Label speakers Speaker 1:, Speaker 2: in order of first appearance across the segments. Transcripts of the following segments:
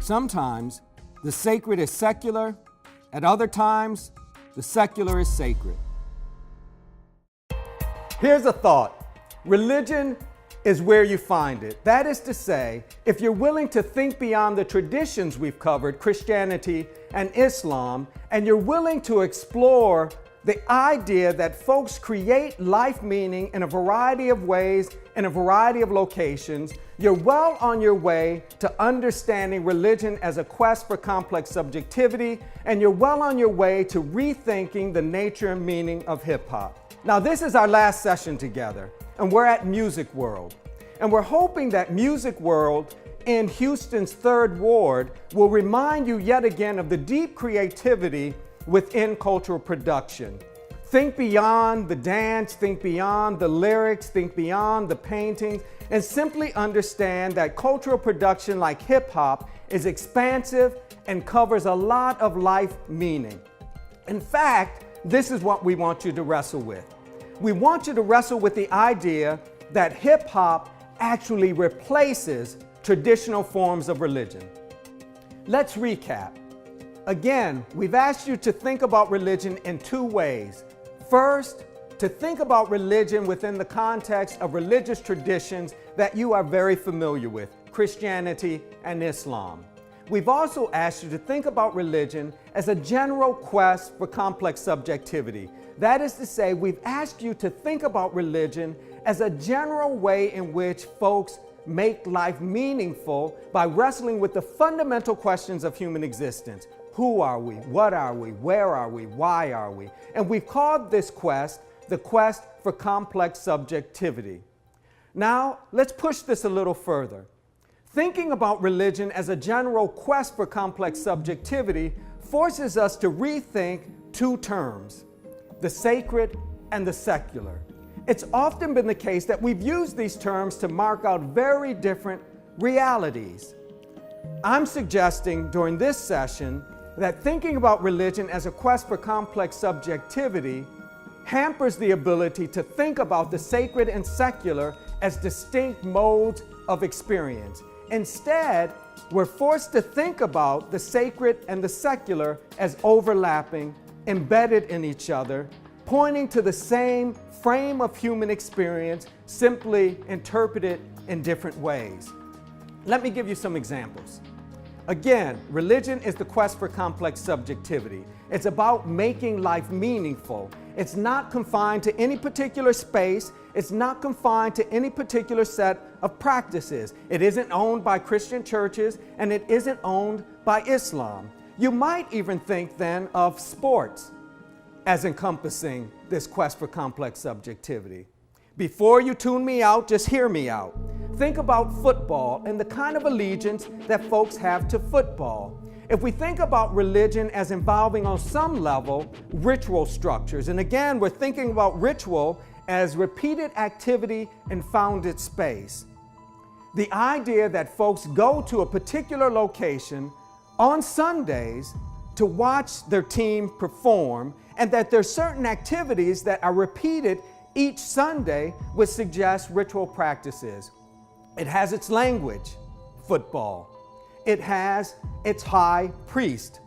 Speaker 1: Sometimes the sacred is secular, at other times the secular is sacred. Here's a thought. Religion is where you find it. That is to say, if you're willing to think beyond the traditions we've covered, Christianity and Islam, and you're willing to explore the idea that folks create life meaning in a variety of ways, in a variety of locations, you're well on your way to understanding religion as a quest for complex subjectivity, and you're well on your way to rethinking the nature and meaning of hip-hop. Now, this is our last session together, and we're at Music World. And we're hoping that Music World in Houston's 3rd Ward will remind you yet again of the deep creativity within cultural production. Think beyond the dance, think beyond the lyrics, think beyond the paintings, and simply understand that cultural production like hip-hop is expansive and covers a lot of life meaning. In fact, this is what we want you to wrestle with. We want you to wrestle with the idea that hip-hop actually replaces traditional forms of religion. Let's recap. Again, we've asked you to think about religion in 2 ways. First, to think about religion within the context of religious traditions that you are very familiar with, Christianity and Islam. We've also asked you to think about religion as a general quest for complex subjectivity. That is to say, we've asked you to think about religion as a general way in which folks make life meaningful by wrestling with the fundamental questions of human existence. Who are we? What are we? Where are we? Why are we? And we've called this quest the quest for complex subjectivity. Now, let's push this a little further. Thinking about religion as a general quest for complex subjectivity forces us to rethink 2 terms, the sacred and the secular. It's often been the case that we've used these terms to mark out very different realities. I'm suggesting during this session that thinking about religion as a quest for complex subjectivity hampers the ability to think about the sacred and secular as distinct modes of experience. Instead, we're forced to think about the sacred and the secular as overlapping, embedded in each other, pointing to the same frame of human experience, simply interpreted in different ways. Let me give you some examples. Again, religion is the quest for complex subjectivity. It's about making life meaningful. It's not confined to any particular space. It's not confined to any particular set of practices. It isn't owned by Christian churches, and it isn't owned by Islam. You might even think then of sports as encompassing this quest for complex subjectivity. Before you tune me out, just hear me out. Think about football and the kind of allegiance that folks have to football. If we think about religion as involving on some level ritual structures, and again, we're thinking about ritual as repeated activity in founded space. The idea that folks go to a particular location on Sundays to watch their team perform, and that there are certain activities that are repeated each Sunday would suggest ritual practices. It has its language, football. It has its high priest,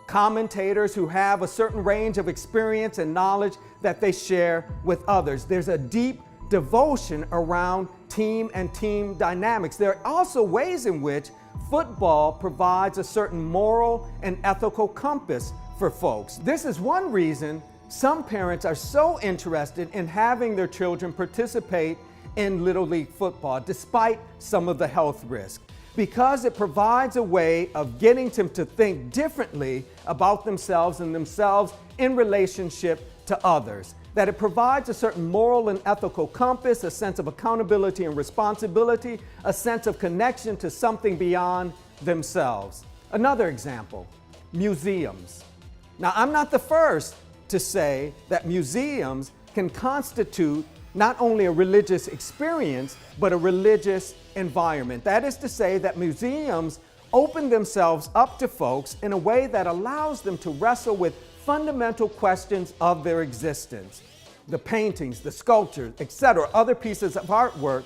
Speaker 1: commentators who have a certain range of experience and knowledge that they share with others. There's a deep devotion around team and team dynamics. There are also ways in which football provides a certain moral and ethical compass for folks. This is one reason some parents are so interested in having their children participate in Little League football, despite some of the health risks, because it provides a way of getting them to think differently about themselves and themselves in relationship to others. That it provides a certain moral and ethical compass, a sense of accountability and responsibility, a sense of connection to something beyond themselves. Another example, museums. Now, I'm not the first to say that museums can constitute not only a religious experience, but a religious environment. That is to say that museums open themselves up to folks in a way that allows them to wrestle with fundamental questions of their existence. The paintings, the sculptures, etc., other pieces of artwork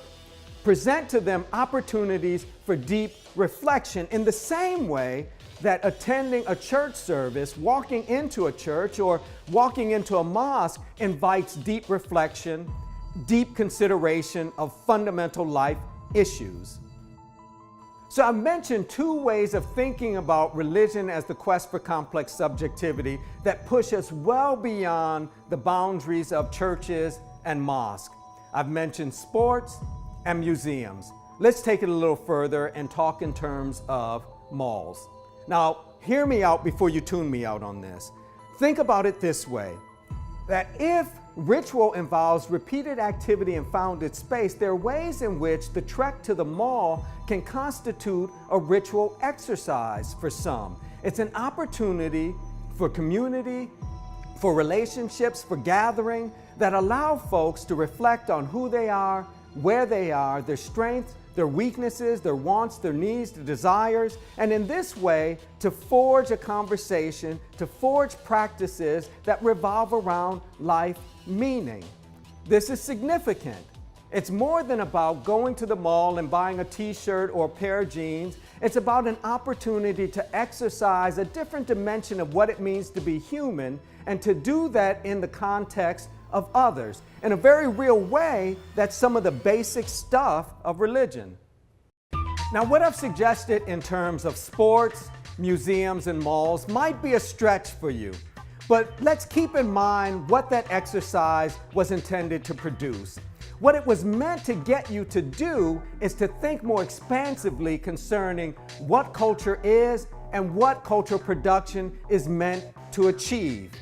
Speaker 1: present to them opportunities for deep reflection in the same way that attending a church service, walking into a church, or walking into a mosque invites deep reflection, deep consideration of fundamental life issues. So I've mentioned two ways of thinking about religion as the quest for complex subjectivity that push us well beyond the boundaries of churches and mosques. I've mentioned sports and museums. Let's take it a little further and talk in terms of malls. Now, hear me out before you tune me out on this. Think about it this way, that if ritual involves repeated activity in founded space, there are ways in which the trek to the mall can constitute a ritual exercise for some. It's an opportunity for community, for relationships, for gathering that allow folks to reflect on who they are, where they are, their strengths, their weaknesses, their wants, their needs, their desires, and in this way to forge a conversation, to forge practices that revolve around life meaning. This is significant. It's more than about going to the mall and buying a t-shirt or a pair of jeans. It's about an opportunity to exercise a different dimension of what it means to be human, and to do that in the context of others. In a very real way, that's some of the basic stuff of religion. Now, what I've suggested in terms of sports, museums, and malls might be a stretch for you, but let's keep in mind what that exercise was intended to produce. What it was meant to get you to do is to think more expansively concerning what culture is and what cultural production is meant to achieve.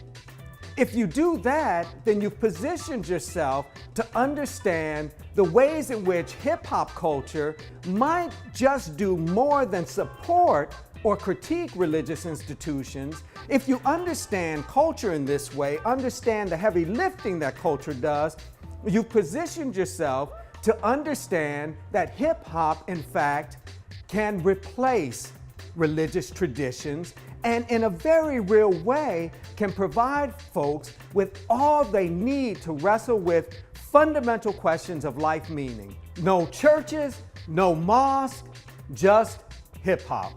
Speaker 1: If you do that, then you've positioned yourself to understand the ways in which hip-hop culture might just do more than support or critique religious institutions. If you understand culture in this way, understand the heavy lifting that culture does, you've positioned yourself to understand that hip-hop, in fact, can replace religious traditions and in a very real way can provide folks with all they need to wrestle with fundamental questions of life meaning. No churches, no mosques, just hip-hop.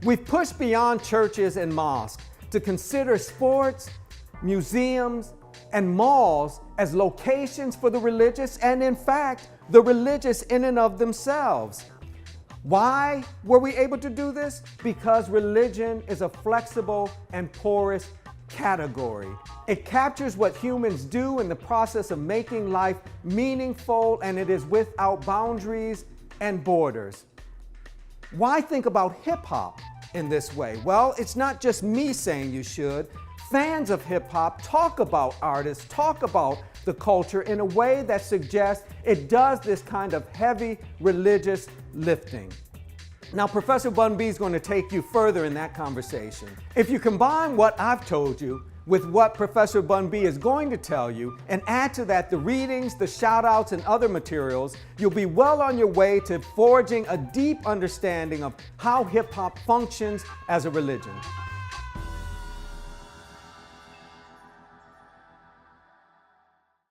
Speaker 1: We've pushed beyond churches and mosques to consider sports, museums, and malls as locations for the religious and, in fact, the religious in and of themselves. Why were we able to do this? Because religion is a flexible and porous category. It captures what humans do in the process of making life meaningful, and it is without boundaries and borders. Why think about hip-hop in this way? Well, it's not just me saying you should. Fans of hip-hop talk about artists, talk about the culture in a way that suggests it does this kind of heavy religious lifting. Now, Professor Bun B is going to take you further in that conversation. If you combine what I've told you with what Professor Bun B is going to tell you, and add to that the readings, the shout-outs, and other materials, you'll be well on your way to forging a deep understanding of how hip-hop functions as a religion.